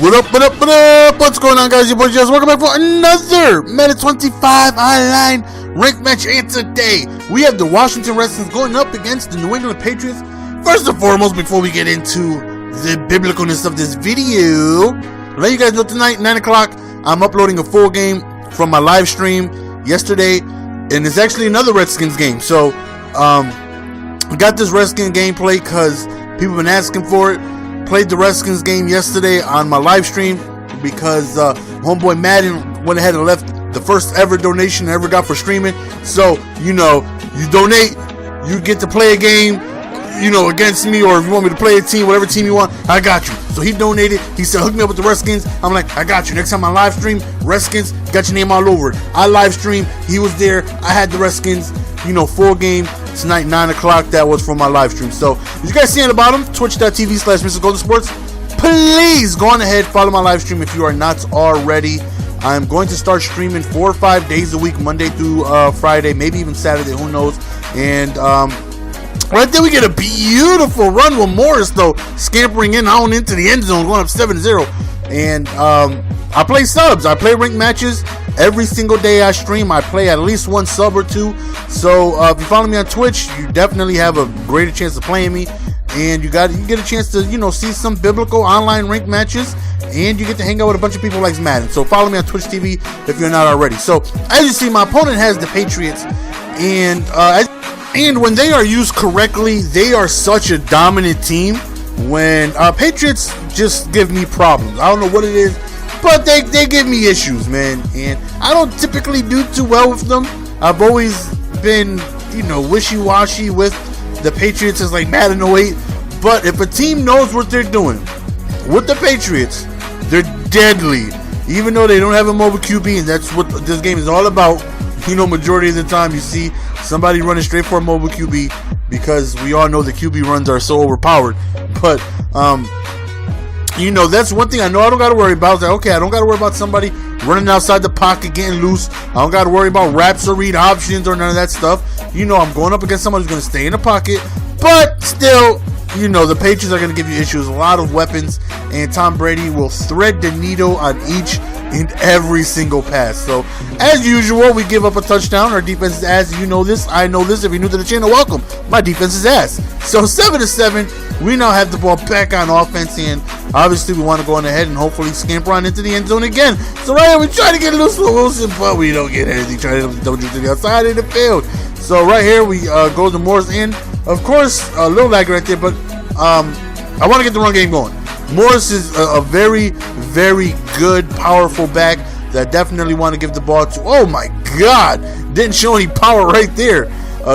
What up, what up, what up? What's going on, guys? Your boy Jess. Welcome back for another Madden 25 online rank match. And today, we have the Washington Redskins going up against the New England Patriots. First and foremost, before we get into the biblicalness of this video, I'll let you guys know tonight, 9 o'clock, I'm uploading a full game from my live stream yesterday. And it's actually another Redskins game. So, we got this Redskins gameplay because people have been asking for it. Played the Redskins game yesterday on my live stream because homeboy Madden went ahead and left the first ever donation I ever got for streaming. So, you know, you donate, you get to play a game, you know, against me, or if you want me to play a team, whatever team you want, I got you. So he donated. He said, hook me up with the Redskins. I'm like, I got you. Next time I live stream, Redskins, got your name all over it. I live stream. He was there. I had the Redskins, you know, full game tonight, 9 o'clock. That was for my live stream. So you guys see on the bottom, twitch.tv/MrGoldenSports. Please go on ahead, follow my live stream if you are not already. I'm going to start streaming 4 or 5 days a week, Monday through Friday, maybe even Saturday, who knows. And right there we get a beautiful run with Morris, though, scampering in on into the end zone, going up 7-0. And I play subs. I play ranked matches every single day I stream. I play at least one sub or two. So if you follow me on Twitch, you definitely have a greater chance of playing me. And you get a chance to, you know, see some biblical online ranked matches. And you get to hang out with a bunch of people like Madden. So follow me on Twitch TV if you're not already. So as you see, my opponent has the Patriots. And when they are used correctly, they are such a dominant team. When Patriots just give me problems. I don't know what it is, but they give me issues, man. And I don't typically do too well with them. I've always been, you know, wishy-washy with the Patriots. It's like Madden 08. But if a team knows what they're doing with the Patriots, they're deadly. Even though they don't have a mobile QB, and that's what this game is all about. You know, majority of the time you see somebody running straight for a mobile QB because we all know the QB runs are so overpowered. But, you know, that's one thing I know I don't got to worry about. It's like, okay, I don't got to worry about somebody running outside the pocket, getting loose. I don't got to worry about wraps or read options or none of that stuff. You know, I'm going up against someone who's going to stay in the pocket. But still, you know, the Patriots are going to give you issues. A lot of weapons. And Tom Brady will thread the needle on each and every single pass. So, as usual, we give up a touchdown. Our defense is ass. You know this. I know this. If you're new to the channel, welcome. My defense is ass. So, 7-7. We now have the ball back on offense. And obviously, we want to go on ahead and hopefully scamper on into the end zone again. So, right here, we try to get loose with Wilson, but we don't get anything. Try to double to the outside of the field. So, right here, we go to Morris in. Of course, a little lag right there, but I want to get the run game going. Morris is a very, very good, powerful back that I definitely want to give the ball to. Oh, my God. Didn't show any power right there.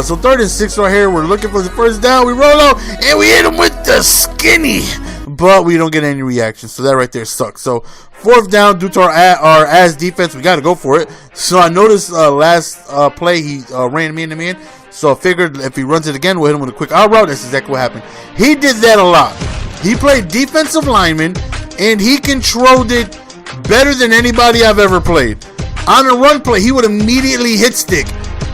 So 3rd and 6 right here. We're looking for the first down. We roll out, and we hit him with the skinny. But we don't get any reaction. So that right there sucks. So 4th down due to our ass defense. We got to go for it. So I noticed last play he ran man-to-man. So I figured if he runs it again, we'll hit him with a quick out route. That's exactly what happened. He did that a lot. He played defensive lineman, and he controlled it better than anybody I've ever played. On a run play, he would immediately hit stick,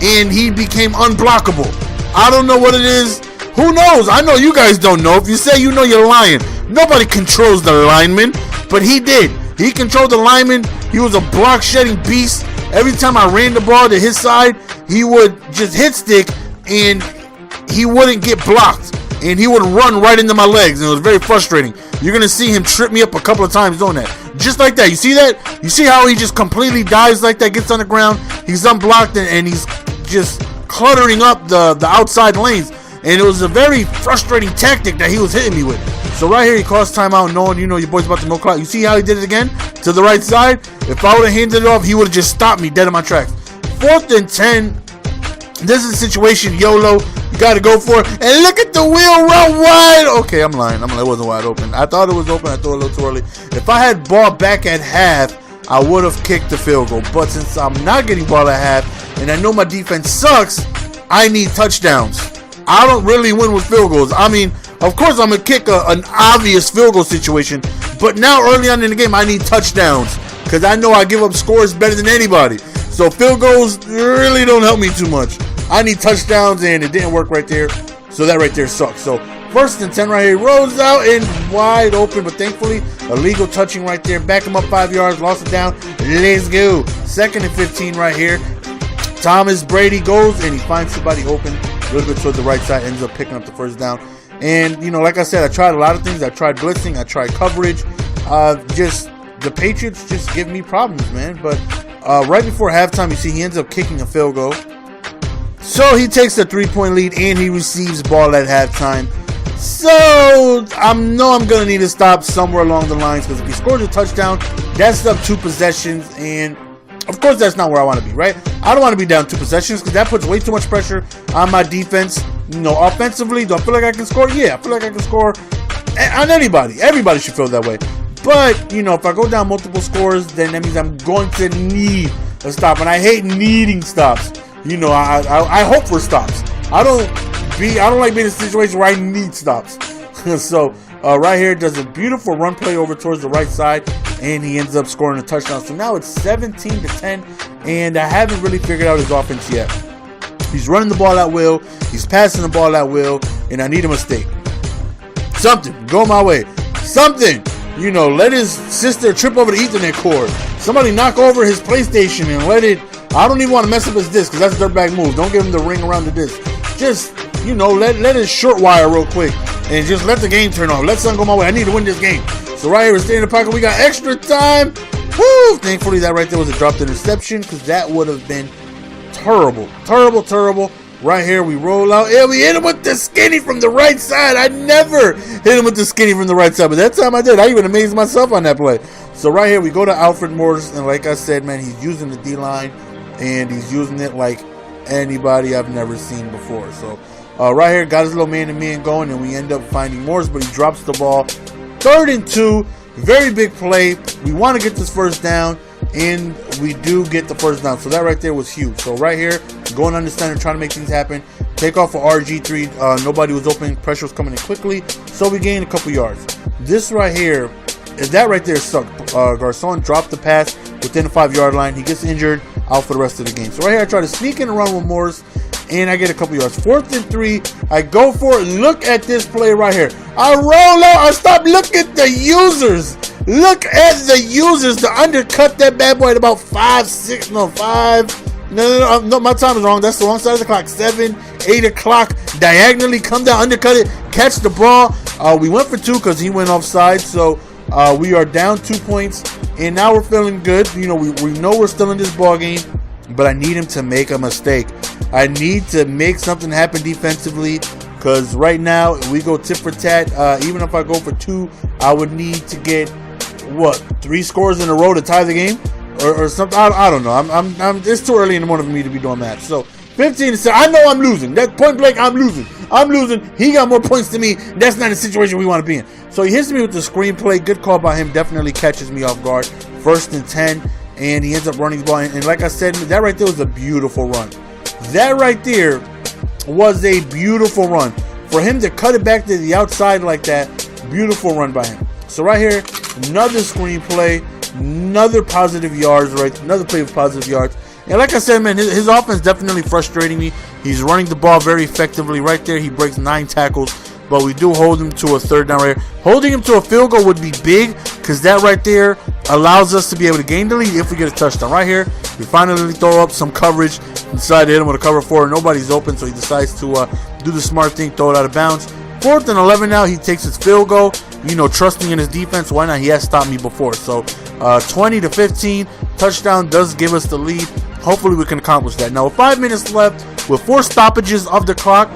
and he became unblockable. I don't know what it is. Who knows? I know you guys don't know. If you say you know, you're lying. Nobody controls the lineman, but he did. He controlled the lineman. He was a block-shedding beast. Every time I ran the ball to his side, he would just hit stick, and he wouldn't get blocked. And he would run right into my legs, and it was very frustrating. You're going to see him trip me up a couple of times doing that. Just like that. You see that? You see how he just completely dives like that, gets on the ground. He's unblocked, and he's just cluttering up the outside lanes. And it was a very frustrating tactic that he was hitting me with. So right here, he calls timeout knowing, you know, your boy's about to milk clock. You see how he did it again? To the right side? If I would have handed it off, he would have just stopped me dead in my tracks. 4th and 10. This is a situation, YOLO. You got to go for it. And look at the wheel run wide. Okay, I'm lying. It wasn't wide open. I thought it was open. I threw it a little too early. If I had ball back at half, I would have kicked the field goal. But since I'm not getting ball at half, and I know my defense sucks, I need touchdowns. I don't really win with field goals. I mean, of course, I'm going to kick an obvious field goal situation. But now, early on in the game, I need touchdowns. Because I know I give up scores better than anybody. So field goals really don't help me too much. I need touchdowns, and it didn't work right there. So that right there sucks. So First and 10 right here. He rolls out and wide open, but thankfully, illegal touching right there. Back him up 5 yards, lost it down. Let's go. Second and 15 right here. Thomas Brady goes and he finds somebody open a little bit toward the right side, ends up picking up the first down. And, you know, like I said, I tried a lot of things. I tried blitzing. I tried coverage. The Patriots just give me problems, man. But right before halftime, you see he ends up kicking a field goal. So he takes a 3-point lead and he receives ball at halftime. So I know I'm going to need to stop somewhere along the lines, because if he scores a touchdown, that's up 2 possessions. And of course, that's not where I want to be, right? I don't want to be down 2 possessions, because that puts way too much pressure on my defense. You know, offensively, do I feel like I can score? Yeah, I feel like I can score on anybody. Everybody should feel that way. But, you know, if I go down multiple scores, then that means I'm going to need a stop. And I hate needing stops. You know, I hope for stops. I don't like being in a situation where I need stops. So, right here, does a beautiful run play over towards the right side, and he ends up scoring a touchdown. So now it's 17-10, and I haven't really figured out his offense yet. He's running the ball at will, he's passing the ball at will, and I need a mistake. Something, go my way. Something, you know, let his sister trip over the Ethernet cord. Somebody knock over his PlayStation and let it, I don't even want to mess up his disc, because that's a dirtbag move. Don't give him the ring around the disc. Just, you know, let it short wire real quick and just let the game turn off. Let something go my way. I need to win this game. So right here, we're staying in the pocket. We got extra time. Woo! Thankfully, that right there was a dropped interception, because that would have been terrible. Terrible. Right here, we roll out. Yeah, we hit him with the skinny from the right side. I never hit him with the skinny from the right side, but that time I did. I even amazed myself on that play. So right here, we go to Alfred Morris, and like I said, man, he's using the D-line, and he's using it like anybody I've never seen before. So right here, got his little man-to-man going, and we end up finding Morris, but he drops the ball. 3rd and 2, very big play. We want to get this first down, and we do get the first down. So that right there was huge. So right here, going on the center, trying to make things happen. Take off for RG3. Nobody was open. Pressure was coming in quickly, so we gained a couple yards. This right here, that right there sucked. Garcon dropped the pass within the 5-yard line. He gets injured, out for the rest of the game. So right here, I try to sneak in and run with Morris, and I get a couple yards. 4th and 3, I go for it. Look at this play right here. I roll out, I stop. Look at the users. Look at the users to undercut that bad boy at about 5. No, my time is wrong. That's the wrong side of the clock. 7, 8 o'clock. Diagonally come down, undercut it, catch the ball. We went for 2 because he went offside. So we are down 2 points, and now we're feeling good. You know, we know we're still in this ball game, but I need him to make a mistake. I need to make something happen defensively, because right now we go tit for tat. Even if I go for 2, I would need to get 3 scores in a row to tie the game, or something. I don't know. It's too early in the morning for me to be doing that. So 15-7. I know I'm losing. That point blank, I'm losing. He got more points than me. That's not a situation we want to be in. So he hits me with the screenplay. Good call by him. Definitely catches me off guard. 1st and 10, and he ends up running the ball. And like I said, that right there was a beautiful run. That right there was a beautiful run. For him to cut it back to the outside like that, beautiful run by him. So right here, another screenplay, another positive yards, right? Another play with positive yards. And like I said, man, his offense definitely frustrating me. He's running the ball very effectively. Right there, he breaks 9 tackles, but we do hold him to a 3rd down right here. Holding him to a field goal would be big, because that right there allows us to be able to gain the lead if we get a touchdown. Right here, we finally throw up some coverage. Decide to hit him with a cover 4. Nobody's open, so he decides to do the smart thing, throw it out of bounds. 4th and 11 now. He takes his field goal. You know, trusting in his defense. Why not? He has stopped me before. So 20-15. Touchdown does give us the lead. Hopefully we can accomplish that. Now with 5 minutes left, with 4 stoppages of the clock,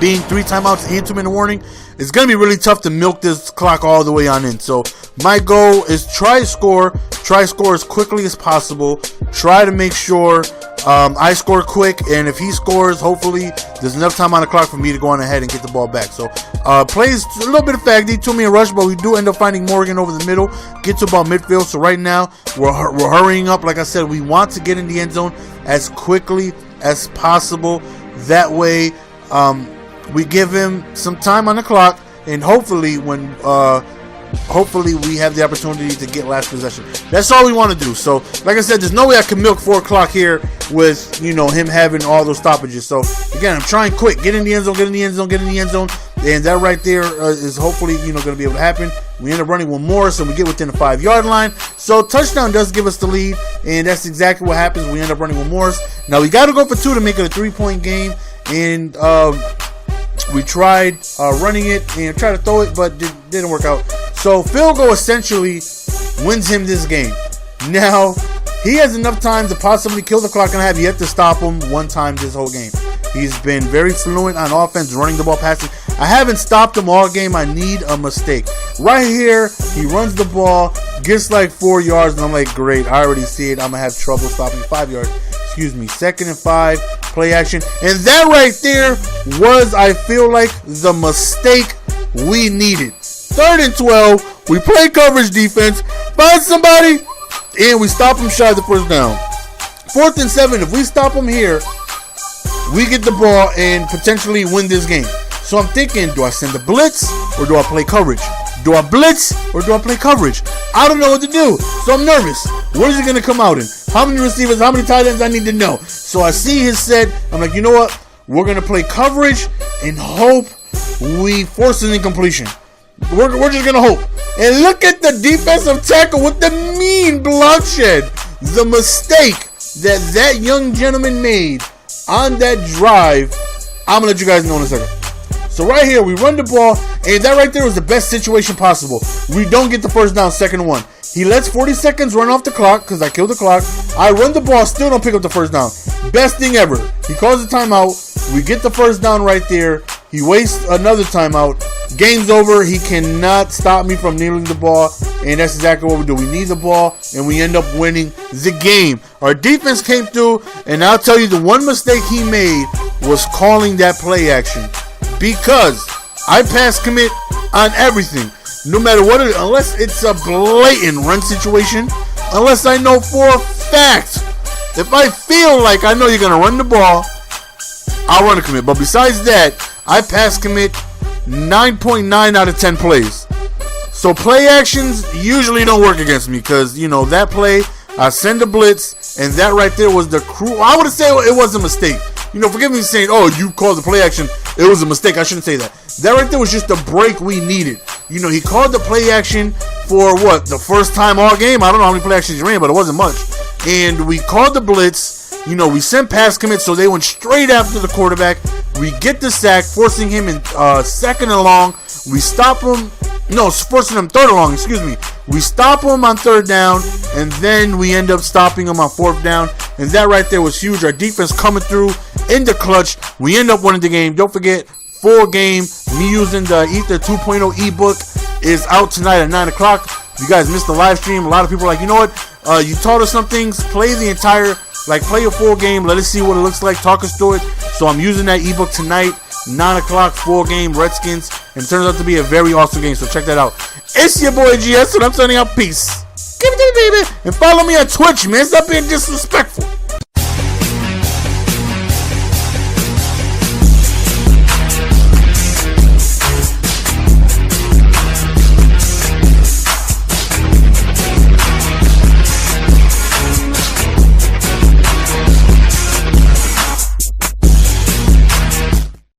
being 3 timeouts and 2-minute warning, it's going to be really tough to milk this clock all the way on in. So my goal is try score as quickly as possible. Try to make sure I score quick, and if he scores, hopefully there's enough time on the clock for me to go on ahead and get the ball back. So plays a little bit of faggy, 2-minute rush, but we do end up finding Morgan over the middle, get to about midfield. So right now we're hurrying up. Like I said, we want to get in the end zone as quickly as possible. That way we give him some time on the clock, and hopefully we have the opportunity to get last possession. That's all we want to do. So, like I said, there's no way I can milk 4 o'clock here with, you know, him having all those stoppages. So, again, I'm trying quick. Get in the end zone, and that right there is hopefully going to be able to happen. We end up running one more, so we get within the 5-yard line. So touchdown does give us the lead, and that's exactly what happens. We end up running one more. Now we got to go for 2 to make it a 3-point game, and we tried running it and tried to throw it, but didn't work out. So field goal essentially wins him this game. Now he has enough time to possibly kill the clock, and I have yet to stop him one time this whole game. He's been very fluent on offense, running the ball, passing. I haven't stopped him all game. I need a mistake. Right here, he runs the ball, gets like 4 yards, and I'm like, great, I already see it. I'm going to have trouble stopping 5 yards. Excuse me, 2nd and 5, play action. And that right there was, I feel like, the mistake we needed. 3rd and 12, we play coverage defense, find somebody, and we stop him shy of the first down. 4th and 7, if we stop him here, we get the ball and potentially win this game. So I'm thinking, do I send a blitz or do I play coverage? Do I blitz or do I play coverage? I don't know what to do. So I'm nervous. What is it going to come out in? How many receivers, how many tight ends I need to know? So I see his set. I'm like, you know what? We're going to play coverage and hope we force an incompletion. We're just going to hope. And look at the defensive tackle with the mean bloodshed. The mistake that young gentleman made on that drive, I'm going to let you guys know in a second. So right here, we run the ball, and that right there was the best situation possible. We don't get the first down, 2nd and 1. He lets 40 seconds run off the clock because I killed the clock. I run the ball, still don't pick up the first down. Best thing ever. He calls a timeout. We get the first down right there. He wastes another timeout. Game's over. He cannot stop me from kneeling the ball, and that's exactly what we do. We need the ball, and we end up winning the game. Our defense came through, and I'll tell you the one mistake he made was calling that play action, because I pass commit on everything, no matter what it is, unless it's a blatant run situation, unless I know for a fact. If I feel like I know you're going to run the ball, I'll run a commit. But besides that, I pass commit 9.9 out of 10 plays. So play actions usually don't work against me because, that play, I send a blitz, and that right there was the I would say it was a mistake. Forgive me saying, oh, you called the play action. It was a mistake. I shouldn't say that. That right there was just the break we needed. He called the play action for what? The first time all game? I don't know how many play actions he ran, but it wasn't much. And we called the blitz. We sent pass commits, so they went straight after the quarterback. We get the sack, forcing him in 2nd and long. We stop him. No, forcing him 3rd and long, excuse me. We stop him on 3rd down, and then we end up stopping him on 4th down. And that right there was huge. Our defense coming through in the clutch. We end up winning the game. Don't forget, full game. Me using the Ether 2.0 ebook is out tonight at 9 o'clock. If you guys missed the live stream, a lot of people are like, you know what? You taught us some things. Play the entire, play a full game. Let us see what it looks like. Talk us through it. So I'm using that ebook tonight. 9 o'clock, full game, Redskins. And it turns out to be a very awesome game. So check that out. It's your boy GS, and I'm sending out peace. Give it to me, baby. And follow me on Twitch, man. Stop being disrespectful.